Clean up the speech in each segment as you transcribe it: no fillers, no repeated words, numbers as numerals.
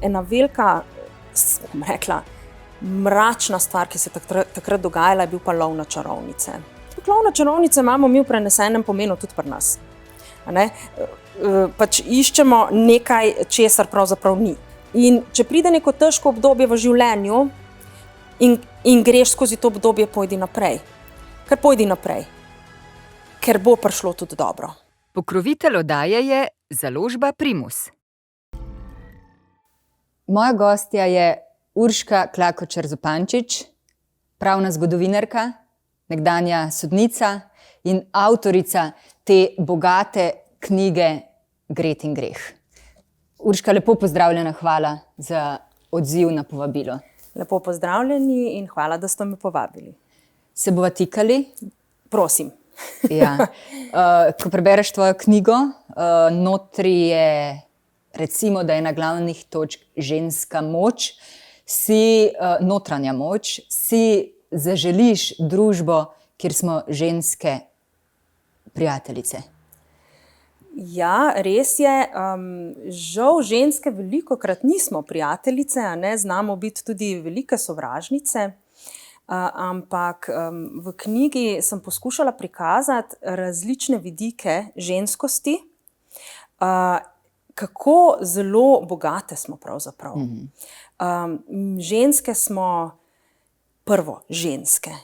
ena velika, bom rekla, mračna stvar, ki se takrat dogajala, je bil pa lov na čarovnice. Lov na čarovnice imamo mi v prenesenem pomenu tudi pri nas. Pač iščemo nekaj, česar pravzaprav ni. In če pride neko težko obdobje v življenju in greš skozi to obdobje, pojdi naprej. Ker pojdi naprej. Ker bo prišlo tudi dobro. Pokrovitelj oddaje je založba Primus. Moja gostja je Urška Klakočar Zupančič, pravna zgodovinarka, nekdanja sodnica in avtorica te bogate knjige Gret in greh. Urška, lepo pozdravljena, hvala za odziv na povabilo. Lepo pozdravljeni in hvala, da ste me povabili. Se bova tikali? Prosim. Ja. Ko prebereš tvojo knjigo, notri je, recimo, da je na glavnih točk ženska moč, si notranja moč, si zaželiš družbo, kjer smo ženske prijateljice. Ja, res je. Žal ženske velikokrat nismo prijateljice, znamo biti tudi velike sovražnice, ampak v knjigi sem poskušala prikazati različne vidike ženskosti, kako zelo bogate smo pravzaprav. Ženske smo prvo ženske,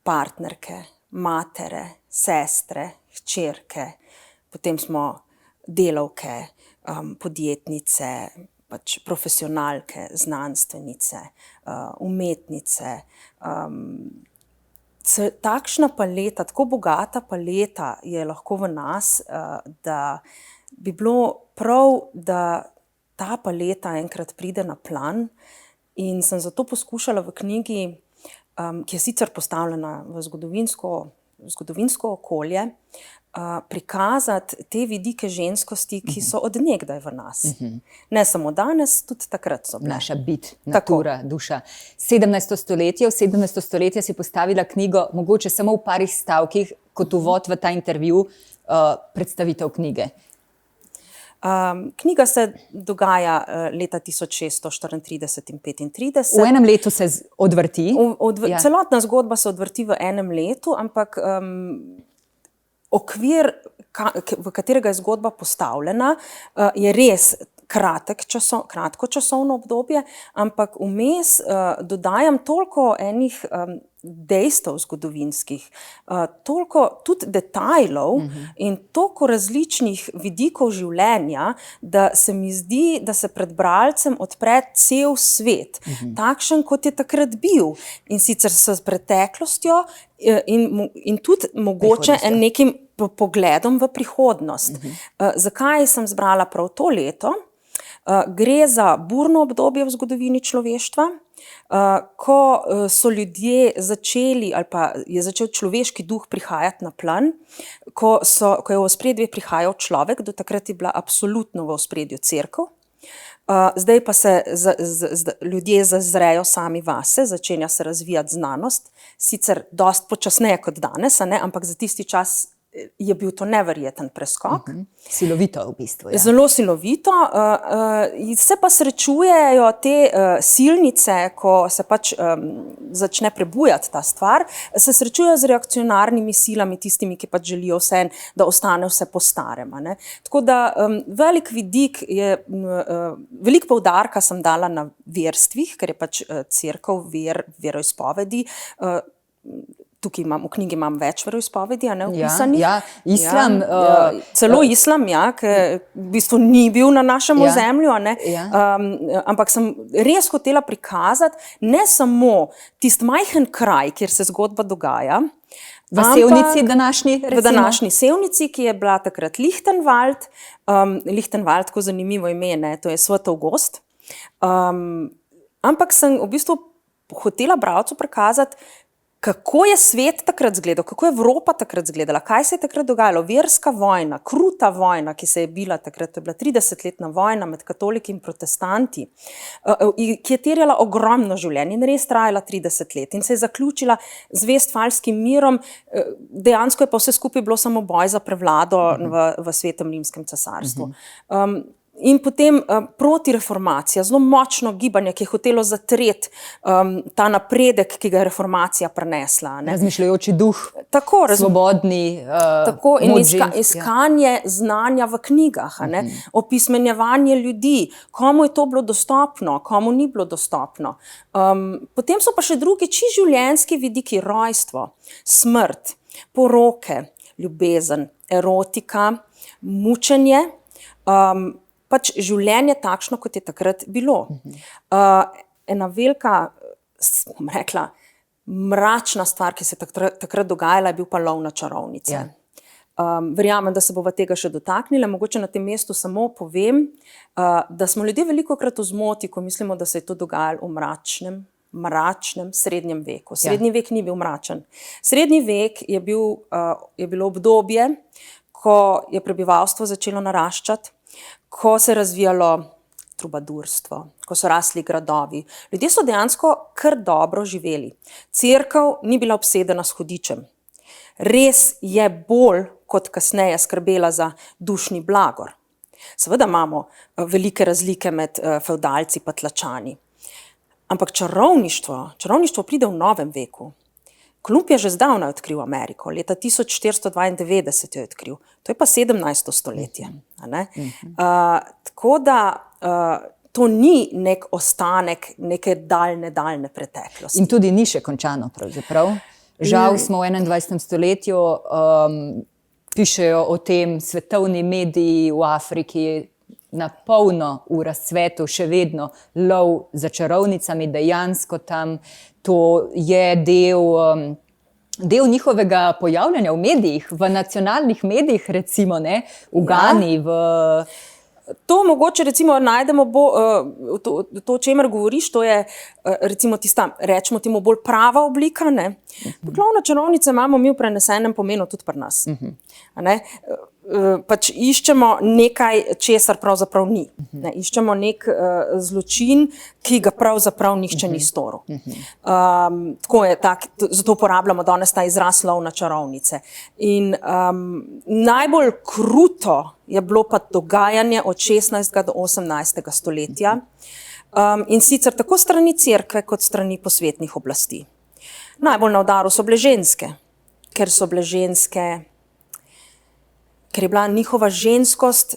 partnerke, matere, sestre, hčerke, potem smo delavke, podjetnice, pač profesionalke, znanstvenice, umetnice. Takšna paleta, tako bogata paleta je lahko v nas, da bi bilo prav, da ta paleta enkrat pride na plan, in sem zato poskušala v knjigi, ki je sicer postavljena v zgodovinsko okolje, prikazati te vidike ženskosti, ki so od nekdaj v nas. Ne samo danes, tudi takrat so bile. Naša bit, natura, duša. 17. stoletje, v 17. stoletje si postavila knjigo, mogoče samo v parih stavkih, kot uvod v ta intervju, predstavitev knjige. Knjiga se dogaja leta 1634 in 35. V enem letu se odvrti. Celotna zgodba se odvrti v enem letu, ampak okvir, v katerega je zgodba postavljena, je res kratko časovno obdobje, ampak vmes dodajam toliko enih dejstev zgodovinskih, toliko tudi detajlov in toliko različnih vidikov življenja, da se mi zdi, da se pred bralcem odpre cel svet, takšen, kot je takrat bil. In sicer s preteklostjo in tudi mogoče nekim pogledom v prihodnost. Zakaj sem zbrala prav to leto? Gre za burno obdobje v zgodovini človeštva, ko so ljudje začeli, ali pa je začel človeški duh prihajati na plan, ko je v ospredje prihajal človek, do takrat je bila absolutno v ospredju cerkev. Zdaj pa se ljudje zazrejo sami vase, začenja se razvijati znanost, sicer dosti počasneje kot danes, ampak za tisti čas je bil to neverjeten preskok. Silovito v bistvu. Ja. Zelo silovito. Se pa srečujejo te silnice, ko se pač začne prebujati ta stvar, se srečujejo z reakcionarnimi silami, tistimi, ki pač želijo vse, da ostane vse po starem. Tako da velik vidik je, velik poudarka sem dala na verstvih, ker je pač cerkev veroizpovedi. Tukaj v knjigi imam več veroizpovedi, vpisanih. Ja, islam. Celo islam, ki v bistvu ni bil na našem ozemlju, ampak sem res hotela prikazati ne samo tisti majhen kraj, kjer se zgodba dogaja, v Sevnici današnji, recimo? V današnji Sevnici, ki je bila takrat Lichtenwald. Lichtenwald, tako zanimivo ime, to je Svetov gozd. Ampak sem v bistvu hotela bralcu prikazati, kako je svet takrat izgledal, kako je Evropa takrat izgledala, kaj se je takrat dogajalo, verska vojna, kruta vojna, ki se je bila takrat, to je bila 30-letna vojna med katoliki in protestanti, ki je terjala ogromno življenj in res trajala 30 let in se je zaključila z Vestfalskim mirom, dejansko je pa vse skupaj bilo samo boj za prevlado v Svetem rimskem cesarstvu. In potem protireformacija, zelo močno gibanje, ki je hotelo zatreti ta napredek, ki ga je reformacija prinesla. Razmišljajoči duh, tako, svobodni, tako, in moč iskanje znanja v knjigah, opismenjevanje ljudi, komu je to bilo dostopno, komu ni bilo dostopno. Potem so pa še drugi življenjski vidiki, rojstvo, smrt, poroke, ljubezen, erotika, mučenje, pač življenje takšno, kot je takrat bilo. Ena velika, bom rekla, mračna stvar, ki se takrat dogajala, je bil pa lov na čarovnice. Ja. Verjamem, da se bova tega še dotaknila. Mogoče na tem mestu samo povem, da smo ljudje velikokrat v zmoti, ko mislimo, da se je to dogajalo v mračnem srednjem veku. Srednji vek ni bil mračen. Srednji vek je bilo obdobje, ko je prebivalstvo začelo naraščati, ko se je razvijalo trubadurstvo, ko so rasli gradovi. Ljudje so dejansko kar dobro živeli. Cerkev ni bila obsedena s hudičem. Res je bolj kot kasneje skrbela za dušni blagor. Seveda imamo velike razlike med fevdalci pa tlačani. Ampak čarovništvo pride v novem veku. Kolumb je že zdavnaj odkril Ameriko, leta 1492 je odkril, to je pa 17. stoletje. Tako da to ni nek ostanek neke daljne preteklosti. In tudi ni še končano pravzaprav. Žal smo v 21. stoletju, pišejo o tem svetovni mediji v Afriki, na polno v razcvetu, še vedno lov za čarovnicami, dejansko tam. To je del njihovega pojavljanja v medijih, v nacionalnih medijih, recimo, ne, v Gani, To mogoče recimo najdemo to, o čemer govoriš, to je recimo tista, rečemo temu, bolj prava oblika, ne. Lov na čarovnice imamo mi v prenesenem pomenu tudi pri nas. Ne. Pač iščemo nekaj, česar pravzaprav ni. Ne, iščemo nek zločin, ki ga pravzaprav nihče ni storil. Tako je, zato uporabljamo danes ta izraz lov na čarovnice. In najbolj kruto je bilo pa dogajanje od 16. do 18. stoletja. In sicer tako strani cerkve kot strani posvetnih oblasti. Najbolj na udaru so bile ženske, ker je bila njihova ženskost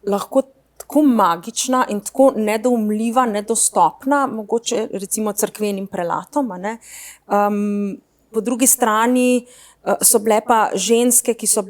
lahko tako magična in tako nedoumljiva, nedostopna, mogoče recimo cerkvenim prelatom. Po drugi strani so bile pa ženske, ki so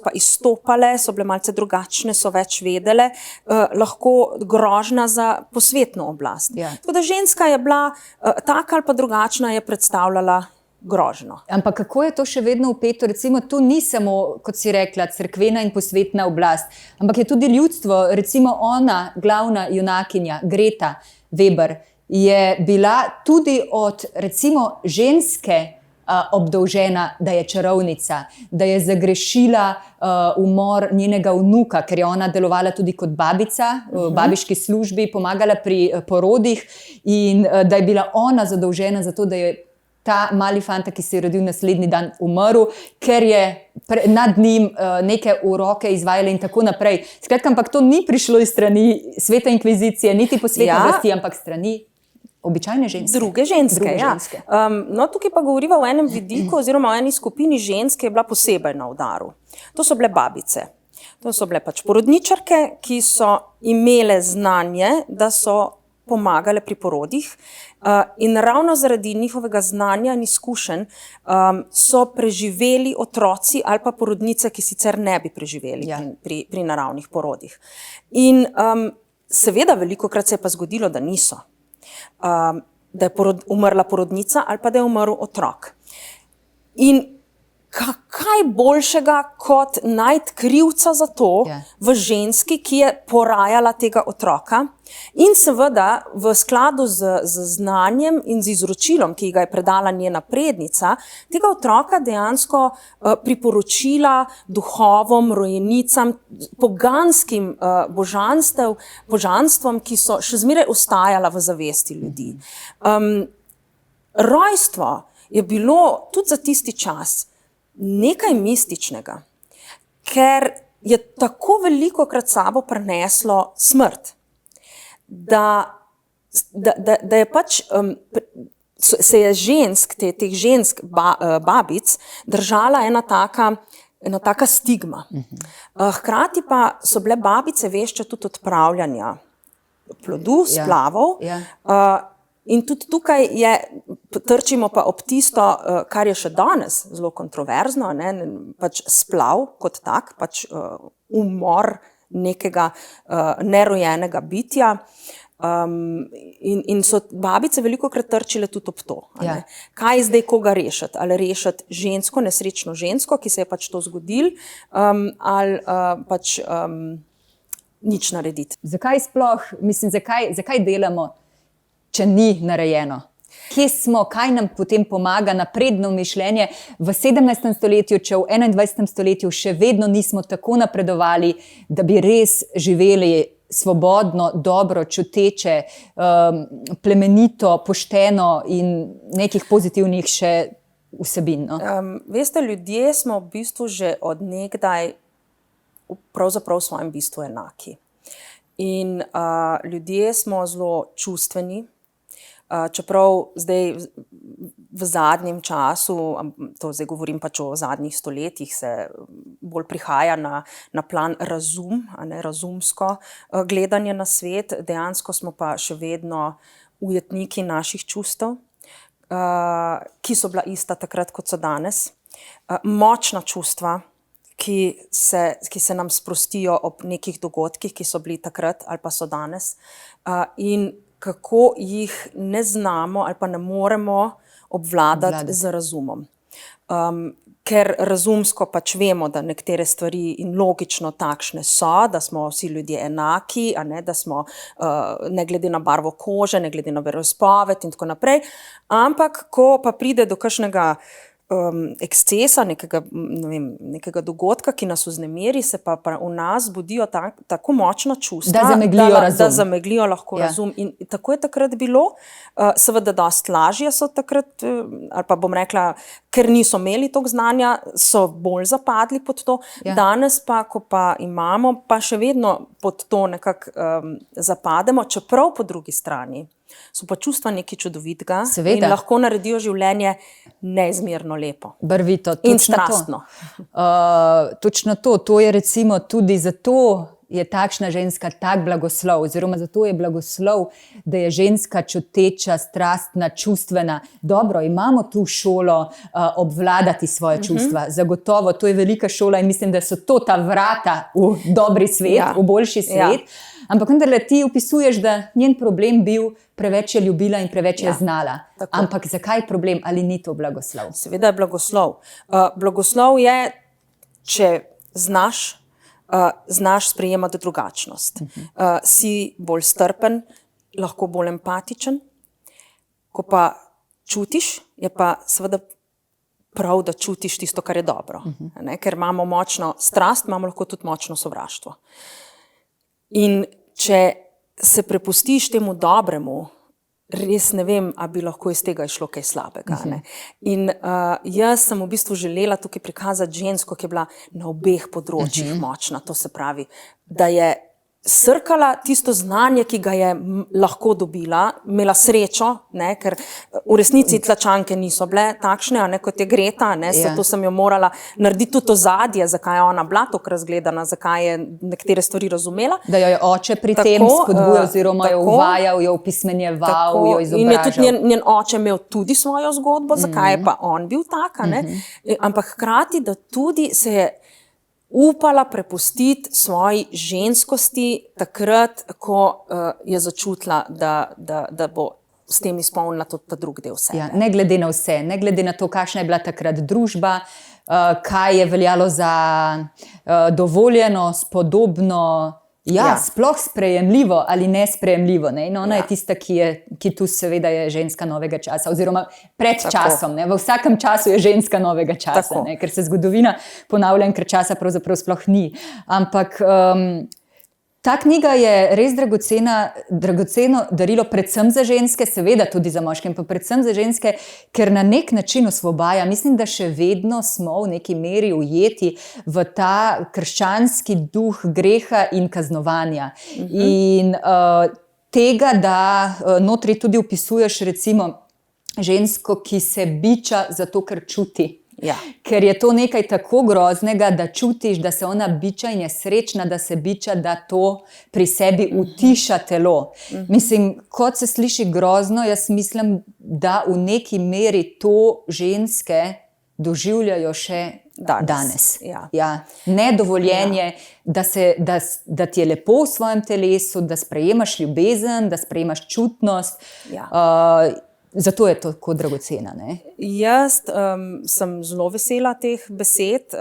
pa izstopale, so bile malce drugačne, so več vedele, lahko grožnja za posvetno oblast. Tako da ženska je bila taka ali pa drugačna, je predstavljala grožnjo. Ampak kako je to še vedno vpeto? Recimo, to ni samo, kot si rekla, cerkvena in posvetna oblast, ampak je tudi ljudstvo. Recimo ona, glavna junakinja, Greta Weber, je bila tudi od, recimo, ženske obdolžena, da je čarovnica, da je zagrešila umor njenega vnuka, ker je ona delovala tudi kot babica, v babiški službi, pomagala pri porodih in da je bila ona zadolžena za to, da je ta mali fanta, ki se je rodil naslednji dan, umrl, ker je nad njim neke uroke izvajala in tako naprej. Skratka, ampak to ni prišlo iz strani svete inkvizicije, niti posvetne oblasti, ampak strani običajne ženske. Druge ženske. No, tukaj pa govoriva o enem vidiku oziroma o eni skupini žensk, ki je bila posebej na udaru. To so bile babice. To so bile pač porodničarke, ki so imele znanje, da so pomagale pri porodih in ravno zaradi njihovega znanja in izkušenj so preživeli otroci ali pa porodnice, ki sicer ne bi preživeli pri naravnih porodih. In seveda velikokrat se je pa zgodilo, da niso. Da je umrla porodnica ali pa da je umrl otrok. In kaj boljšega kot najti krivca za to v ženski, ki je porajala tega otroka in seveda v skladu z znanjem in z izročilom, ki ga je predala njena prednica, tega otroka dejansko priporočila duhovom, rojenicam, poganskim božanstvom, ki so še zmeraj ostajala v zavesti ljudi. Rojstvo je bilo tudi za tisti čas nekaj mističnega, ker je tako velikokrat sabo prineslo smrt, da je pač se je teh žensk babic držala ena taka stigma. Hkrati pa so bile babice vešče tudi odpravljanja plodu, splavov. In tudi tukaj trčimo pa ob tisto, kar je še danes zelo kontroverzno, pač splav kot tak, pač umor nekega nerojenega bitja. In so babice velikokrat trčile tudi ob to. Kaj zdaj koga rešiti? Ali rešiti žensko, nesrečno žensko, ki se je pač to zgodilo, ali pač nič narediti. Zakaj sploh, mislim, zakaj delamo, če ni narejeno? Kje smo, kaj nam potem pomaga napredno mišljenje v 17. stoletju, če v 21. stoletju še vedno nismo tako napredovali, da bi res živeli svobodno, dobro, čuteče, plemenito, pošteno in nekih pozitivnih še vsebin. Veste, ljudje smo v bistvu že od nekdaj pravzaprav v svojem bistvu enaki. In ljudje smo zelo čustveni, čeprav zdaj v zadnjem času, to zdaj govorim pač o zadnjih stoletjih, se bolj prihaja na plan razumsko gledanje na svet, dejansko smo pa še vedno ujetniki naših čustev, ki so bila ista takrat, kot so danes. Močna čustva, ki se nam sprostijo ob nekih dogodkih, ki so bili takrat ali pa so danes, in kako jih ne znamo ali pa ne moremo obvladati z razumom. Ker razumsko pač vemo, da nekatere stvari in logično takšne so, da smo vsi ljudje enaki, da smo ne glede na barvo kože, ne glede na veroizpoved in tako naprej, ampak ko pa pride do kakšnega ekscesa, nekega dogodka, ki nas vznemiri, se pa v nas budijo tako močna čustva, da zameglijo lahko razum. In tako je takrat bilo, seveda dosti lažje so takrat, ali pa bom rekla, ker niso imeli toliko znanja, so bolj zapadli pod to. Danes pa, ko pa imamo, pa še vedno pod to nekako zapademo, čeprav po drugi strani so pa čustva nekaj čudovitega in lahko naredijo življenje neizmerno lepo. Barvito, in strastno. Točno to. To je recimo tudi zato je takšna ženska tak blagoslov, oziroma zato je blagoslov, da je ženska čuteča, strastna, čustvena. Dobro, imamo tu šolo obvladati svoje čustva. Zagotovo, to je velika šola in mislim, da so to ta vrata v dobri svet, v boljši svet. Ampak vendarle ti opisuješ, da njen problem bil preveč je ljubila in preveč je znala. Ampak zakaj problem? Ali ni to blagoslov? Seveda je blagoslov. Blagoslov je, če znaš sprejemati drugačnost. Si bolj strpen, lahko bolj empatičen. Ko pa čutiš, je pa seveda prav, da čutiš tisto, kar je dobro. Ker imamo močno strast, imamo lahko tudi močno sovraštvo. In če se prepustiš temu dobremu, res ne vem, a bi lahko iz tega išlo kaj slabega. In jaz sem v bistvu želela tukaj prikazati žensko, ki je bila na obeh področjih močna. To se pravi, da je srkala tisto znanje, ki ga je lahko dobila, imela srečo, ker v resnici tlačanke niso bile takšne, kot je Greta, zato sem jo morala narediti tudi ozadje, zakaj je ona bila tako razgledana, zakaj je nekatere stvari razumela. Da jo je oče pri tem spodbujal oziroma jo uvajal, jo opismenjeval, jo izobražal. In je tudi njen oče imel tudi svojo zgodbo, zakaj je pa on bil tak, ampak hkrati, da tudi se je upala prepustiti svoji ženskosti takrat, ko je začutila, da bo s tem izpolnila tudi ta drug del sebe. Ne glede na vse, ne glede na to, kakšna je bila takrat družba, kaj je veljalo za dovoljeno, spodobno, sploh sprejemljivo ali nesprejemljivo. In ona je tista, ki tu seveda je ženska novega časa, oziroma pred časom. V vsakem času je ženska novega časa, ker se zgodovina ponavlja in ker časa pravzaprav sploh ni. Ampak Ta knjiga je res dragoceno darilo predvsem za ženske, seveda tudi za moške, pa predvsem za ženske, ker na nek način osvobaja. Mislim, da še vedno smo v neki meri ujeti v ta krščanski duh greha in kaznovanja. In tega, da notri tudi opisuješ recimo žensko, ki se biča zato, ker čuti. Ja. Ker je to nekaj tako groznega, da čutiš, da se ona biča in je srečna, da se biča, da to pri sebi utiša telo. Mislim, kot se sliši grozno, jaz mislim, da v neki meri to ženske doživljajo še danes. Ja. Nedovoljenje, da ti je lepo v svojem telesu, da sprejemaš ljubezen, da sprejemaš čutnost. Zato je to tako dragocena. Ne? Jaz sem zelo vesela teh besed.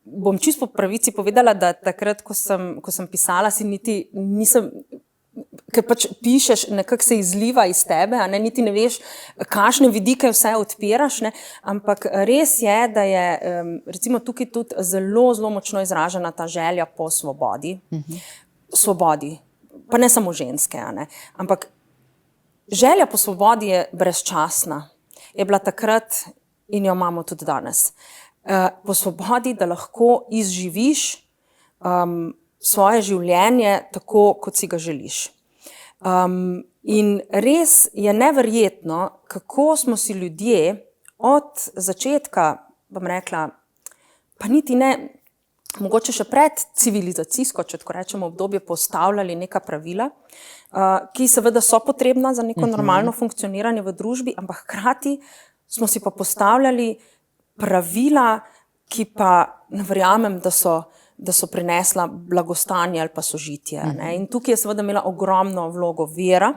Bom čisto po pravici povedala, da takrat, ko sem pisala, si niti nisem, ker pač pišeš, nekako se izliva iz tebe, a ne, niti ne veš, kakšne vidike vse odpiraš, ne? Ampak res je, da je recimo tukaj tudi zelo, zelo močno izražena ta želja po svobodi. Svobodi, pa ne samo ženske, a ne? Ampak želja po svobodi je brezčasna, je bila takrat in jo imamo tudi danes. Po svobodi, da lahko izživiš svoje življenje tako, kot si ga želiš. In res je neverjetno, kako smo si ljudje od začetka, bom rekla, pa niti ne, mogoče še pred civilizacijsko, če tako rečemo, obdobje postavljali neka pravila, ki seveda so potrebna za neko normalno funkcioniranje v družbi, ampak hkrati smo si pa postavljali pravila, ki pa ne verjamem, da so prinesla blagostanje ali pa sožitje. Ne? In tukaj je seveda imela ogromno vlogo vera.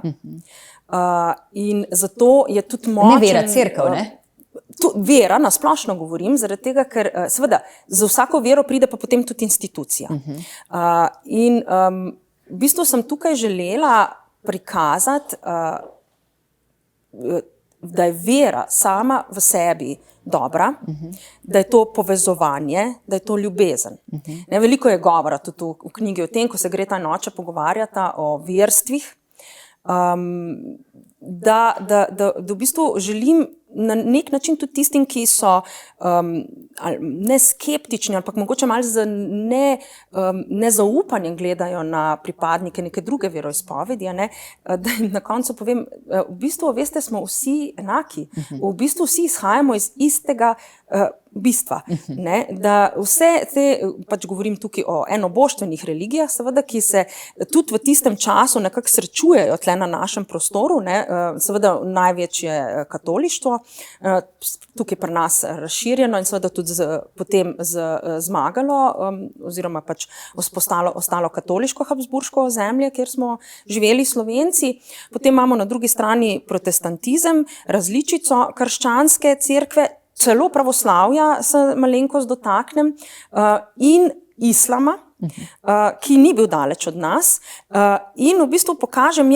In zato je tudi močen... Ne vera, cerkev, ne? Vera, na splošno govorim, zaradi tega, ker seveda za vsako vero pride pa potem tudi institucija. In v bistvu sem tukaj želela prikazati, da je vera sama v sebi dobra, da je to povezovanje, da je to ljubezen. Veliko je govora tudi v knjigi o tem, ko se Greta in oče pogovarjata o verstvih, da v bistvu želim na nek način tudi tistim, ki so ne skeptični, ampak mogoče malo z nezaupanjem gledajo na pripadnike neke druge veroizpovedi, da jim na koncu povem, v bistvu, veste, smo vsi enaki, v bistvu vsi izhajamo iz istega bistva. Ne? Da vse te, pač govorim tukaj o enoboštvenih religijah, seveda, ki se tudi v tistem času nekako srečujejo tle na našem prostoru, ne? Seveda največje katolištvo, tukaj pri nas razširjeno in seveda tudi potem zmagalo oziroma pač ostalo katoliško habsburško ozemlje, kjer smo živeli Slovenci. Potem imamo na drugi strani protestantizem, različico krščanske cerkve, celo pravoslavja se malenkost dotaknem, in islama, ki ni bil daleč od nas, in v bistvu pokažem,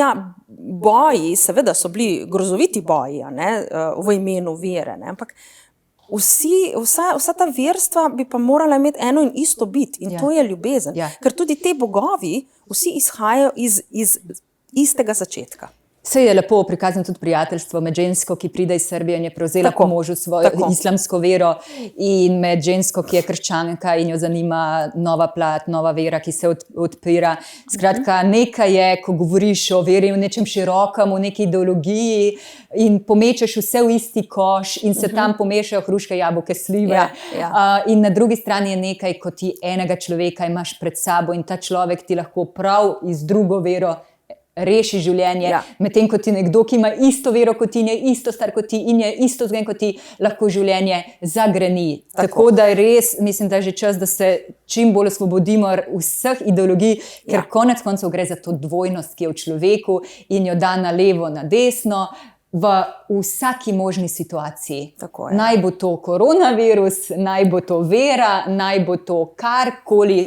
boji, seveda so bili grozoviti boji, v imenu vere, ampak vsa ta verstva bi pa morala imeti eno in isto bit, in to je ljubezen, ker tudi te bogovi vsi izhajajo iz istega začetka. Saj je lepo prikazano tudi prijateljstvo med žensko, ki pride iz Srbije in je prevzela po možu svojo islamsko vero, in med žensko, ki je krščanka in jo zanima nova plat, nova vera, ki se odpira. Skratka, nekaj je, ko govoriš o veri v nečem širokem, v neki ideologiji in pomečeš vse v isti koš in se tam pomešajo hruške, jabolke, slive. In na drugi strani je nekaj, ko ti enega človeka imaš pred sabo in ta človek ti lahko prav iz drugo vero reši življenje, medtem ko ti nekdo, ki ima isto vero kot ti, je isto star kot ti in je isto vzgojen kot ti, lahko življenje zagreni. Tako da res, mislim, da je že čas, da se čim bolj osvobodimo vseh ideologij, ker konec koncev gre za to dvojnost, ki je v človeku in jo da na levo, na desno, v vsaki možni situaciji. Naj bo to koronavirus, naj bo to vera, naj bo to karkoli.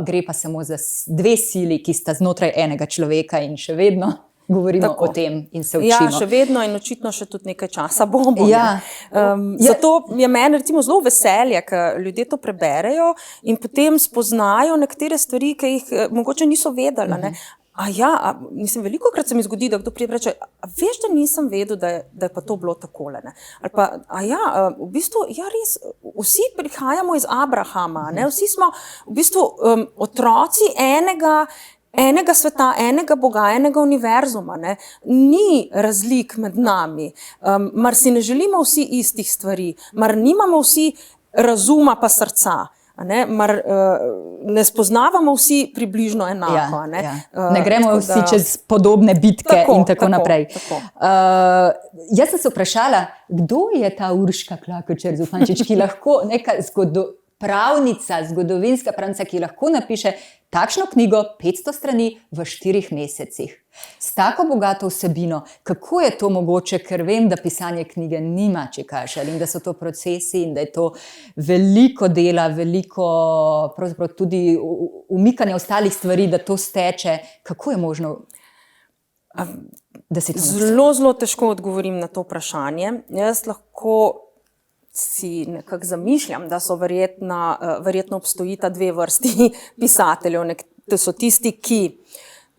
Gre pa samo za dve sili, ki sta znotraj enega človeka in še vedno govorimo Tako. o tem in se učimo. Ja, še vedno in očitno še tudi nekaj časa bomo. Ja. Zato je meni recimo zelo veselje, ker ljudje to preberejo in potem spoznajo nekatere stvari, ki jih mogoče niso vedeli. Ne? Mislim, velikokrat se mi zgodi, da kdo pride in reče, veš, da nisem vedel, da je pa to bilo takole. Ne? Ali pa, v bistvu, res, vsi prihajamo iz Abrahama, ne? Vsi smo v bistvu otroci enega sveta, enega Boga, enega univerzuma. Ne? Ni razlik med nami, mar si ne želimo vsi istih stvari, mar nimamo vsi razuma pa srca. Mar ne spoznavamo vsi približno enako. Ne gremo vsi čez podobne bitke in tako naprej. Jaz sem se vprašala, kdo je ta Urška Klakočar Zupančič, ki lahko neka zgodovinska pravnica, ki lahko napiše takšno knjigo 500 strani v 4 mesecih. S tako bogato vsebino, kako je to mogoče, ker vem, da pisanje knjige nima čekašelj in da so to procesi in da je to veliko dela, veliko pravzaprav tudi umikanja ostalih stvari, da to steče. Kako je možno, da si to napisala? Zelo težko odgovorim na to vprašanje. Jaz lahko si nekako zamišljam, da so verjetno obstojita 2 vrsti pisateljev. To so tisti, ki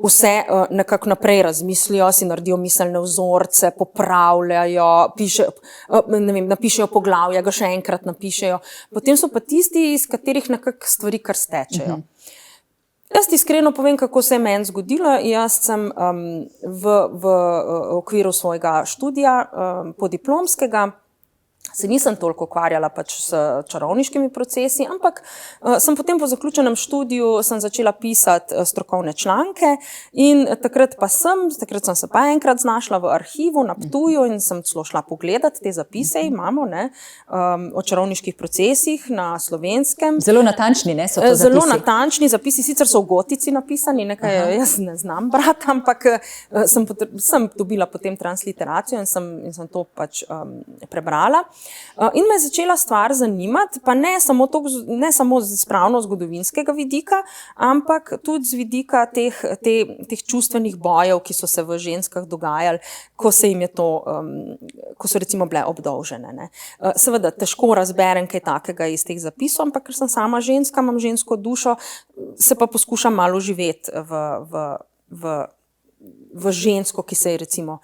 vse nekako naprej razmislijo, si naredijo miselne vzorce, popravljajo, napišejo poglavja, ga še enkrat napišejo. Potem so pa tisti, iz katerih nekako stvari kar stečejo. Jaz iskreno povem, kako se je meni zgodilo. Jaz sem v okviru svojega študija podiplomskega se nisem toliko ukvarjala pač s čarovniškimi procesi, ampak sem potem po zaključenem študiju začela pisati strokovne članke in takrat sem se pa enkrat znašla v arhivu na Ptuju in sem celo šla pogledati te zapise, imamo o čarovniških procesih na Slovenskem. Zelo natančni, ne, so to zapisi? Zelo natančni zapisi, sicer so v gotici napisani, nekaj jaz ne znam brati, ampak sem dobila potem transliteracijo in sem to pač prebrala. In me je začela stvar zanimati, pa ne samo z pravno-zgodovinskega vidika, ampak tudi z vidika teh čustvenih bojev, ki so se v ženskah dogajali, ko so recimo bile obdolžene. Ne. Seveda, težko razberem kaj takega iz teh zapisov, ampak ker sem sama ženska, imam žensko dušo, se pa poskušam malo živeti v žensko, ki se je recimo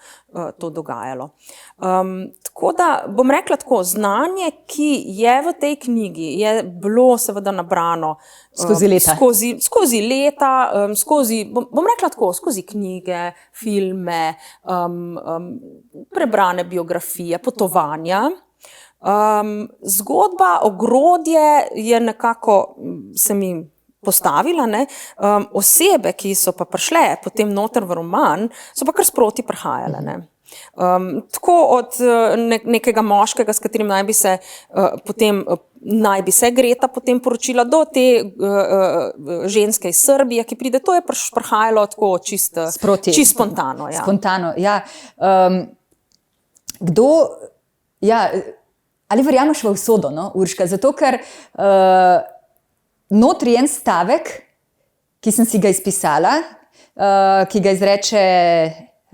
to dogajalo. Tako da bom rekla tako, znanje, ki je v tej knjigi, je bilo seveda nabrano skozi leta, bom rekla tako, skozi knjige, filme, prebrane biografije, potovanja. Zgodba, ogrodje je nekako se mi postavila, ne. Osebe, ki so pa prišle potem noter v roman, so pa kar sproti prihajale. Ne. Tako od nekega moškega, s katerim naj bi se Greta potem poročila, do te ženske iz Srbije, ki pride, to je prihajalo tako čisto spontano. Ja. Spontano, ja. Ali verjameš v usodo, no, Urška? Zato, ker notri en stavek, ki sem si ga izpisala, ki ga izreče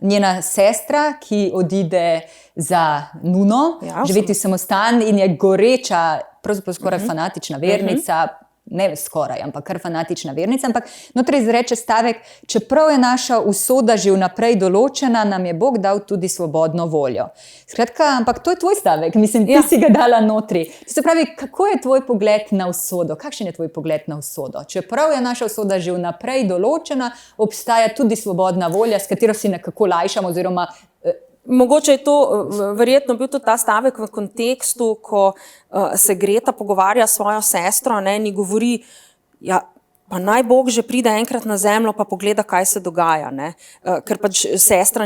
njena sestra, ki odide za nuno, živeti v samostan in je goreča, pravzaprav skoraj fanatična vernica, ne skoraj, ampak kar fanatična vernica, ampak notri izreče stavek, čeprav je naša usoda že vnaprej določena, nam je Bog dal tudi svobodno voljo. Skratka, ampak to je tvoj stavek, mislim, ti si ga dala notri. To se pravi, kako je tvoj pogled na usodo? Kakšen je tvoj pogled na usodo? Čeprav je naša usoda že vnaprej določena, obstaja tudi svobodna volja, s katero si nekako lajšamo oziroma mogoče je to verjetno bil tudi ta stavek v kontekstu, ko se Greta pogovarja s svojo sestro, ne, in ji govori, ja, pa naj Bog že pride enkrat na zemljo pa pogleda, kaj se dogaja, ne. Ker pač sestra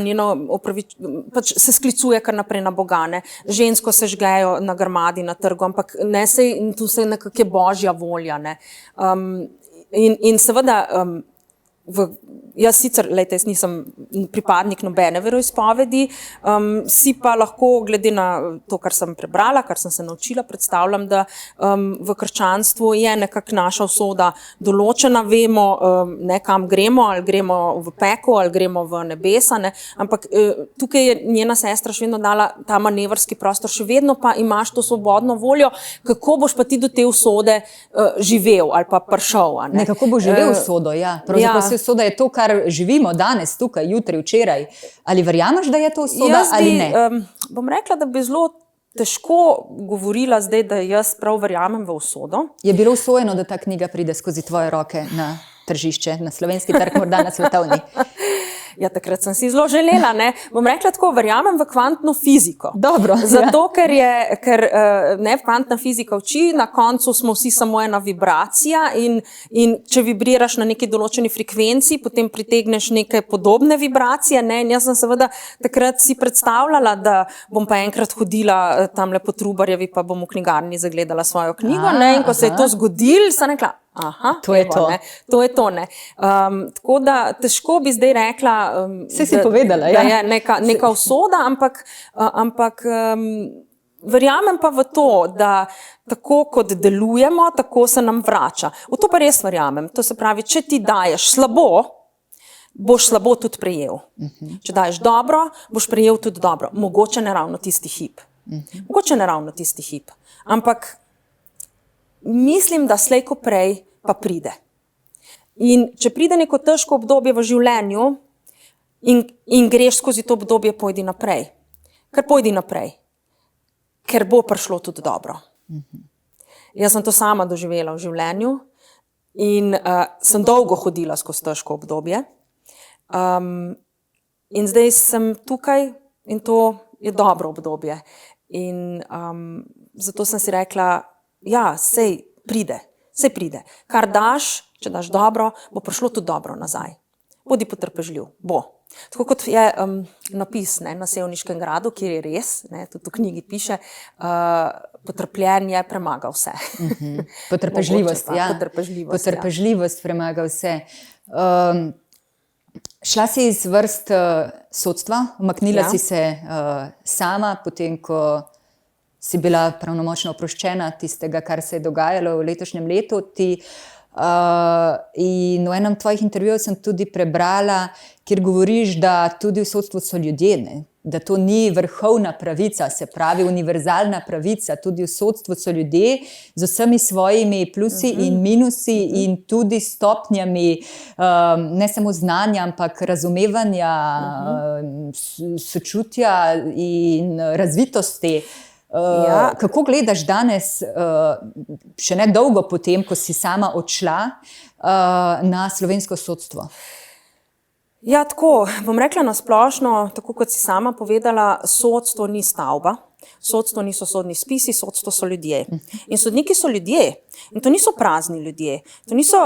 pač se sklicuje kar naprej na Boga, ne. Žensko se žgejo na grmadi na trgu, ampak tu se nekako je božja volja, ne. In seveda jaz sicer, jaz nisem pripadnik nobene veroizpovedi, si pa lahko glede na to, kar sem prebrala, kar sem se naučila, predstavljam, da v krščanstvu je nekako naša usoda določena, vemo, ne, kam gremo, ali gremo v peko, ali gremo v nebesa, ne, ampak tukaj je njena sestra še vedno dala ta manevrski prostor, še vedno pa imaš to svobodno voljo, kako boš pa ti do te usode živel ali pa prišel. Ne? Kako bo živel usodo, ja. Pravzaprav se usoda je to, kar živimo danes, tukaj, jutri, včeraj. Ali verjameš, da je to usoda ali ne? Bom rekla, da bi zelo težko govorila zdaj, da jaz prav verjamem v usodo. Je bilo usojeno, da ta knjiga pride skozi tvoje roke na tržišče, na slovenski trg, morda na svetovni? Ja, takrat sem si zelo želela, ne. Bom rekla tako, verjamem v kvantno fiziko. Dobro. Zato, ker kvantna fizika uči, na koncu smo vsi samo ena vibracija in če vibriraš na neki določeni frekvenciji, potem pritegneš neke podobne vibracije, ne, in jaz sem seveda takrat si predstavljala, da bom pa enkrat hodila tamle po Trubarjevi, pa bom v knjigarni zagledala svojo knjigo, ne, in ko se je to zgodilo, sem rekla, to je to. Ne, to je to, ne. Tako da težko bi zdaj rekla, si povedala, da je neka usoda, ampak verjamem pa v to, da tako kot delujemo, tako se nam vrača. V to pa res verjamem. To se pravi, če ti daješ slabo, boš slabo tudi prejel. Če daješ dobro, boš prejel tudi dobro. Mogoče ne ravno tisti hip. Ampak mislim, da slej ko prej pa pride. In če pride neko težko obdobje v življenju in greš skozi to obdobje, pojdi naprej. Ker bo prišlo tudi dobro. Jaz sem to sama doživela v življenju in sem dolgo hodila skozi težko obdobje. In zdaj sem tukaj in to je dobro obdobje. In zato sem si rekla, ja, sej pride. Kar daš, če daš dobro, bo prišlo tudi dobro nazaj. Bodi potrpežljiv, bo. Tako kot je napis, ne, na Sevniškem gradu, kjer je res, ne, tudi v knjigi piše, potrpljenje premaga vse. Potrpežljivost, ja. Potrpežljivost premaga vse. Šla si iz vrst sodstva, umaknila si se sama, potem ko si bila pravnomočno oproščena tistega, kar se je dogajalo v letošnjem letu. In v enem tvojih intervjujev sem tudi prebrala, kjer govoriš, da tudi v sodstvu so ljudje, ne? Da to ni vrhovna pravica, se pravi univerzalna pravica. Tudi v sodstvu so ljudje z vsemi svojimi plusi in minusi in tudi stopnjami ne samo znanja, ampak razumevanja, sočutja in razvitosti. Kako gledaš danes, še ne dolgo potem, ko si sama odšla, na slovensko sodstvo? Ja, tako, bom rekla na splošno, tako kot si sama povedala, sodstvo ni stavba, sodstvo niso sodni spisi, sodstvo so ljudje. In sodniki so ljudje. In to niso prazni ljudje. To niso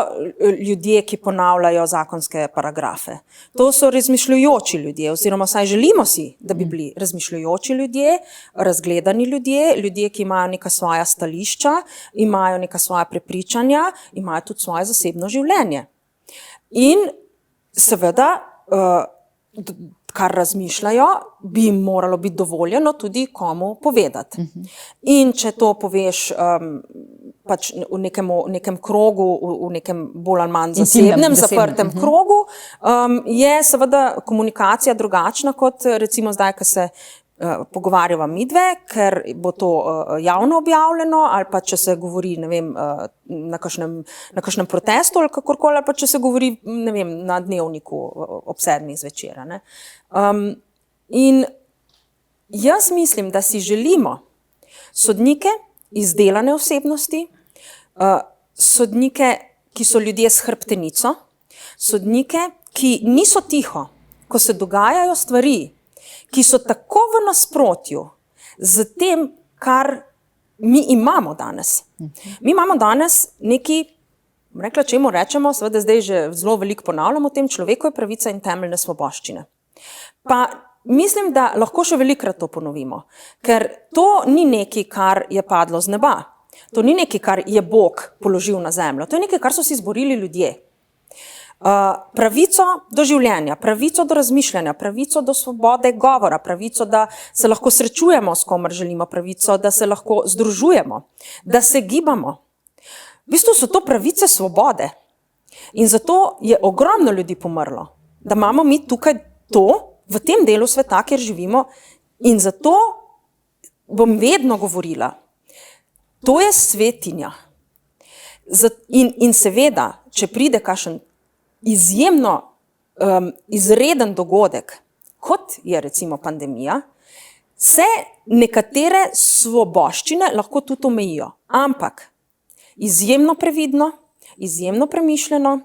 ljudje, ki ponavljajo zakonske paragrafe. To so razmišljujoči ljudje, oziroma vsaj želimo si, da bi bili razmišljujoči ljudje, razgledani ljudje, ljudje, ki imajo neka svoja stališča, imajo neka svoja prepričanja, imajo tudi svoje zasebno življenje. In seveda, kar razmišljajo, bi jim moralo biti dovoljeno tudi komu povedati. In če to poveš pač v nekem krogu, v nekem bolj ali manj zasebnem, zaprtem krogu, je seveda komunikacija drugačna kot recimo zdaj, ko se pogovarjava midve, ker bo to javno objavljeno, ali pa če se govori, ne vem, na kakšnem protestu ali kakorkoli, ali pa če se govori, ne vem, na dnevniku ob 7. zvečer, ne. In jaz mislim, da si želimo sodnike, izdelane osebnosti, sodnike, ki so ljudje s hrbtenico, sodnike, ki niso tiho, ko se dogajajo stvari, ki so tako v nasprotju z tem, kar mi imamo danes. Mi imamo danes neki, rekla, čemu rečemo, seveda zdaj že zelo veliko ponavljamo o tem, človekove pravice in temeljne svoboščine. Pa mislim, da lahko še velikokrat to ponovimo, ker to ni nekaj, kar je padlo z neba. To ni nekaj, kar je Bog položil na zemljo. To je nekaj, kar so si izborili ljudje. pravico do življenja, pravico do razmišljanja, pravico do svobode govora, pravico, da se lahko srečujemo s komer želimo, pravico, da se lahko združujemo, da se gibamo. V bistvu so to pravice svobode. In zato je ogromno ljudi pomrlo, da imamo mi tukaj to v tem delu sveta, kjer živimo, in zato bom vedno govorila, to je svetinja. In seveda, če pride kakšen izjemno izreden dogodek, kot je recimo pandemija, se nekatere svoboščine lahko tudi omejijo, ampak izjemno previdno, izjemno premišljeno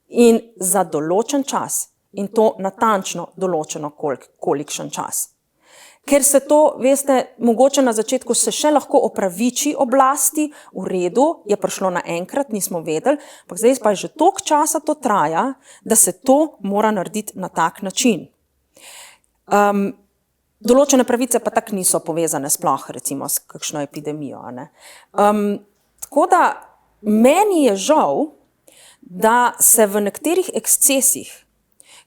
in za določen čas. In to natančno določeno kolikšen čas. Ker se to, veste, mogoče na začetku se še lahko opraviči oblasti, v redu, je prišlo naenkrat, nismo vedeli, ampak zdaj pa že toliko časa to traja, da se to mora narediti na tak način. Določene pravice pa tako niso povezane sploh, recimo, s kakšno epidemijo. Tako da meni je žal, da se v nekaterih ekscesih,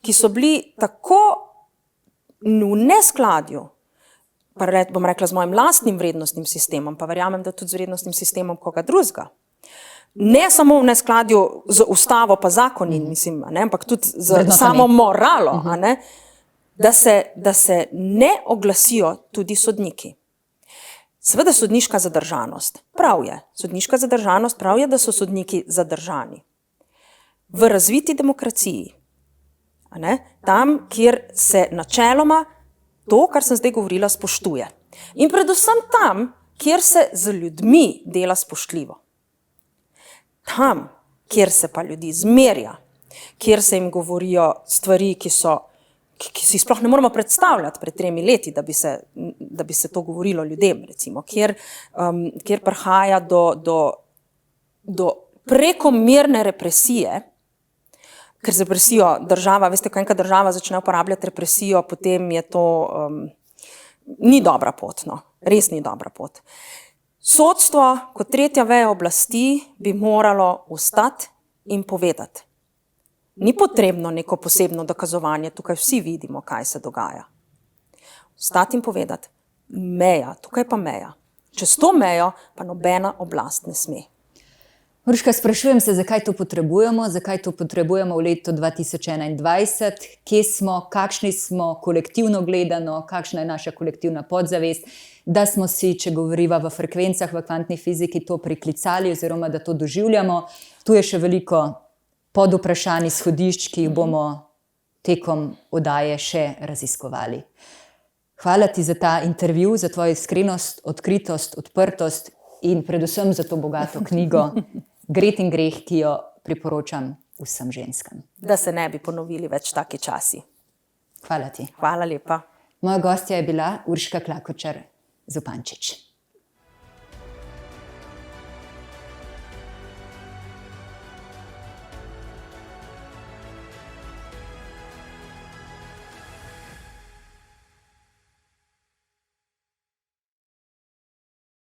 ki so bili tako v neskladju, pa bom rekla z mojim lastnim vrednostnim sistemom, pa verjamem, da tudi z vrednostnim sistemom koga drugega. Ne samo v neskladju z ustavo pa zakoni, mislim, ampak tudi z samo moralo, da se ne oglasijo tudi sodniki. Seveda sodniška zadržanost. Prav je, sodniška zadržanost, prav je, da so sodniki zadržani. V razviti demokraciji, tam, kjer se načeloma to, kar sem zdaj govorila, spoštuje. In predvsem tam, kjer se z ljudmi dela spoštljivo. Tam, kjer se pa ljudi zmerja, kjer se jim govorijo stvari, ki si sploh ne moremo predstavljati pred 3 leti, da bi se to govorilo ljudem, recimo, kjer prihaja do prekomerne represije, ker z represijo država, veste, ko enka država začne uporabljati represijo, potem je to, ni dobra pot, no, res ni dobra pot. Sodstvo, kot tretja veja oblasti, bi moralo vstati in povedati. Ni potrebno neko posebno dokazovanje, tukaj vsi vidimo, kaj se dogaja. Vstati in povedati, meja, tukaj pa meja. Čez to mejo pa nobena oblast ne sme. Urška, sprašujem se, zakaj to potrebujemo v letu 2021, kje smo, kakšni smo kolektivno gledano, kakšna je naša kolektivna podzavest, da smo si, če govoriva v frekvencah v kvantni fiziki, to priklicali oziroma da to doživljamo. Tu je še veliko podvprašanj, izhodišč, ki jih bomo tekom oddaje še raziskovali. Hvala ti za ta intervju, za tvojo iskrenost, odkritost, odprtost in predvsem za to bogato knjigo Gret in greh, ki jo priporočam vsem ženskam. Da se ne bi ponovili več taki časi. Hvala ti. Hvala lepa. Moja gostja je bila Urška Klakočar Zupančič.